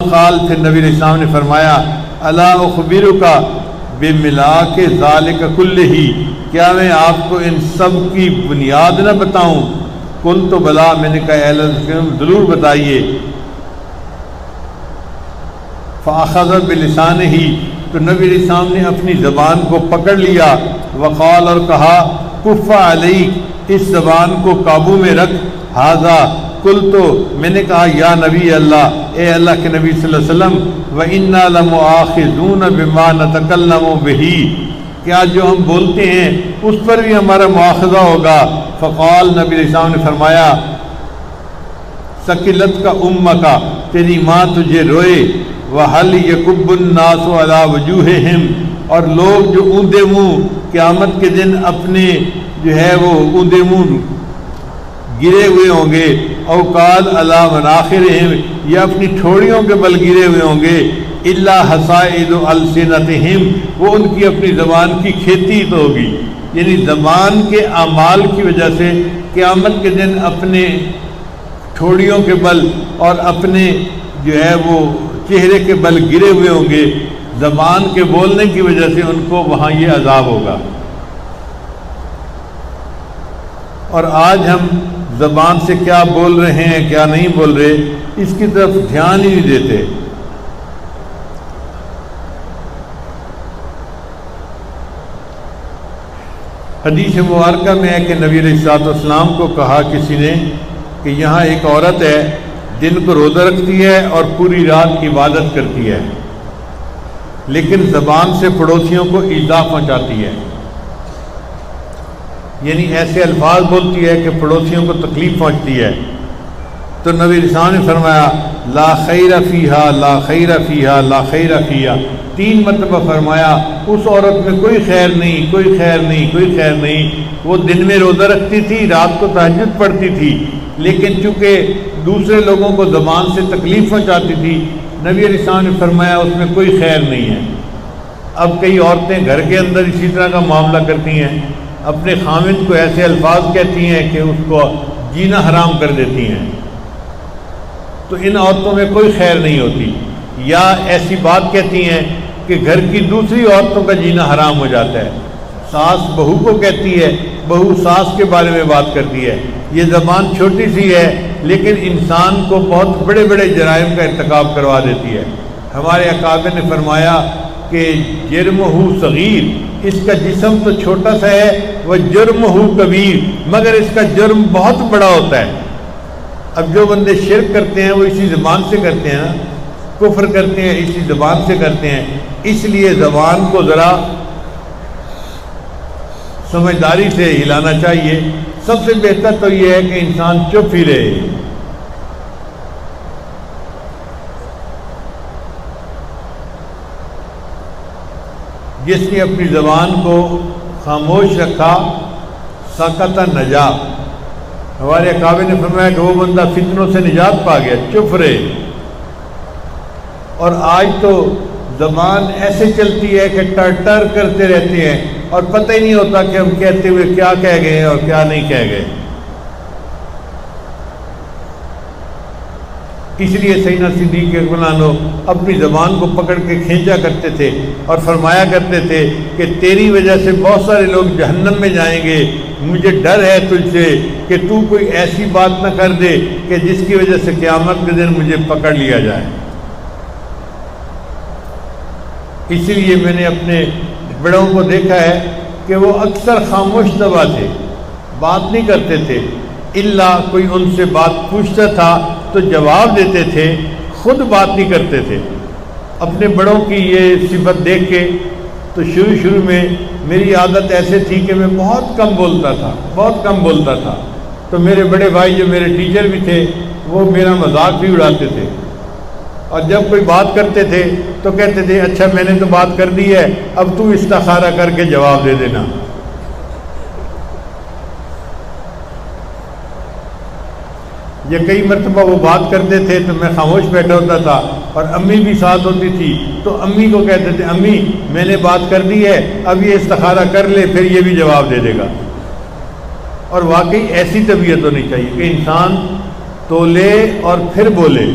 قال پھر نبی علیہ السلام نے فرمایا الا اخبرک بملاک ذالک کلہ، کیا میں آپ کو ان سب کی بنیاد نہ بتاؤں؟ قلت بلا، میں نے کہا اے اللہ کے رسول ضرور بتائیے۔ فاخذ بلسانہ، تو نبی علیہ السلام نے اپنی زبان کو پکڑ لیا، وقال، اور کہا کف علیک، اس زبان کو قابو میں رکھ، ھذا، قلت، میں نے کہا یا نبی اللہ، اے اللہ کے نبی صلی اللہ علیہ وسلم، وَإِنَّا لَمُؤَاخِذُونَ بِمَا نَتَكَلَّمُ بِهِ، کیا جو ہم بولتے ہیں اس پر بھی ہمارا مواخذہ ہوگا؟ فقال، نبی علیہ السلام نے فرمایا ثقلت کا امکا، تیری ماں تجھے روئے، وَهَلْ يَكُبُّ النَّاسُ عَلَى وُجُوهِهِمْ، اور لوگ جو اوندے منہ قیامت کے دن اپنے جو ہے وہ اوندے منہ گرے ہوئے ہوں گے، او قال علی مناخرہم، یا اپنی ٹھوڑیوں کے بل گرے ہوئے ہوں گے، الا حصائد السنتہم، وہ ان کی اپنی زبان کی کھیتی تو ہوگی، یعنی زبان کے اعمال کی وجہ سے قیامت کے دن اپنے ٹھوڑیوں کے بل اور اپنے جو ہے وہ چہرے کے بل گرے ہوئے ہوں گے، زبان کے بولنے کی وجہ سے ان کو وہاں یہ عذاب ہوگا۔ اور آج ہم زبان سے کیا بول رہے ہیں کیا نہیں بول رہے اس کی طرف دھیان ہی نہیں دیتے۔ حدیث مبارکہ میں ہے کہ نبی علیہ السلام کو کہا کسی نے کہ یہاں ایک عورت ہے، دن کو روزہ رکھتی ہے اور پوری رات عبادت کرتی ہے، لیکن زبان سے پڑوسیوں کو ایذا پہنچاتی ہے، یعنی ایسے الفاظ بولتی ہے کہ پڑوسیوں کو تکلیف پہنچتی ہے۔ تو نبی علیہ السلام نے فرمایا لا خیر فیہا، لا خیر فیہا، لا خیر فیہا، 3 مرتبہ فرمایا اس عورت میں کوئی خیر نہیں، کوئی خیر نہیں، کوئی خیر نہیں۔ وہ دن میں روزہ رکھتی تھی، رات کو تہجد پڑھتی تھی، لیکن چونکہ دوسرے لوگوں کو زبان سے تکلیف پہنچاتی تھی، نبی علیہ السلام نے فرمایا اس میں کوئی خیر نہیں ہے۔ اب کئی عورتیں گھر کے اندر اسی طرح کا معاملہ کرتی ہیں، اپنے خامند کو ایسے الفاظ کہتی ہیں کہ اس کو جینا حرام کر دیتی ہیں، تو ان عورتوں میں کوئی خیر نہیں ہوتی۔ یا ایسی بات کہتی ہیں کہ گھر کی دوسری عورتوں کا جینا حرام ہو جاتا ہے، ساس بہو کو کہتی ہے، بہو ساس کے بارے میں بات کرتی ہے۔ یہ زبان چھوٹی سی ہے لیکن انسان کو بہت بڑے بڑے جرائم کا ارتکاب کروا دیتی ہے۔ ہمارے اکابر نے فرمایا کہ جرمہ صغیر، اس کا جسم تو چھوٹا سا ہے، وہ جرمہ کبیر، مگر اس کا جرم بہت بڑا ہوتا ہے۔ اب جو بندے شرک کرتے ہیں وہ اسی زبان سے کرتے ہیں نا، کفر کرتے ہیں اسی زبان سے کرتے ہیں، اس لیے زبان کو ذرا سمجھداری سے ہلانا چاہیے۔ سب سے بہتر تو یہ ہے کہ انسان چپ ہی رہے۔ جس نے اپنی زبان کو خاموش رکھا سکت نجا، ہمارے اکابر نے فرمایا کہ وہ بندہ فتنوں سے نجات پا گیا، چپ رہے۔ اور آج تو زبان ایسے چلتی ہے کہ ٹر ٹر کرتے رہتے ہیں اور پتہ ہی نہیں ہوتا کہ ہم کہتے ہوئے کیا کہہ گئے اور کیا نہیں کہہ گئے۔ اس لیے سیدنا صدیق اکبر عنہ اپنی زبان کو پکڑ کے کھینچا کرتے تھے اور فرمایا کرتے تھے کہ تیری وجہ سے بہت سارے لوگ جہنم میں جائیں گے، مجھے ڈر ہے تجھ سے کہ تو کوئی ایسی بات نہ کر دے کہ جس کی وجہ سے قیامت کے دن مجھے پکڑ لیا جائے۔ اسی لیے میں نے اپنے بڑوں کو دیکھا ہے کہ وہ اکثر خاموش طبع تھے، بات نہیں کرتے تھے، الا کوئی ان سے بات پوچھتا تھا تو جواب دیتے تھے، خود بات نہیں کرتے تھے۔ اپنے بڑوں کی یہ صفت دیکھ کے تو شروع میں میری عادت ایسے تھی کہ میں بہت کم بولتا تھا، تو میرے بڑے بھائی جو میرے ٹیچر بھی تھے وہ میرا مذاق بھی اڑاتے تھے، اور جب کوئی بات کرتے تھے تو کہتے تھے اچھا میں نے تو بات کر دی ہے، اب تو استخارہ کر کے جواب دے دینا۔ یا کئی مرتبہ وہ بات کرتے تھے تو میں خاموش بیٹھا ہوتا تھا اور امی بھی ساتھ ہوتی تھی، تو امی کو کہتے تھے امی میں نے بات کر دی ہے، اب یہ استخارہ کر لے پھر یہ بھی جواب دے دے گا۔ اور واقعی ایسی طبیعت ہونی چاہیے کہ انسان تولے اور پھر بولے۔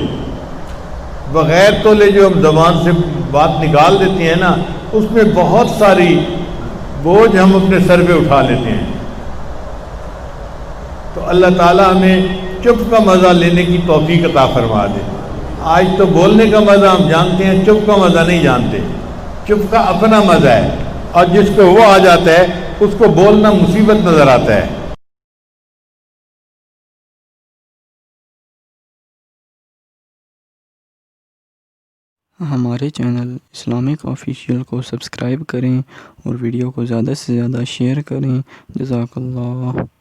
بغیر تولے جو ہم زبان سے بات نکال دیتے ہیں نا، اس میں بہت ساری بوجھ ہم اپنے سر پہ اٹھا لیتے ہیں۔ تو اللہ تعالیٰ ہمیں چپ کا مزہ لینے کی توفیق عطا فرما دے۔ آج تو بولنے کا مزہ ہم جانتے ہیں، چپ کا مزہ نہیں جانتے۔ چپ کا اپنا مزہ ہے، اور جس کو وہ آ جاتا ہے اس کو بولنا مصیبت نظر آتا ہے۔ ہمارے چینل اسلامک آفیشیل کو سبسکرائب کریں اور ویڈیو کو زیادہ سے زیادہ شیئر کریں۔ جزاک اللہ۔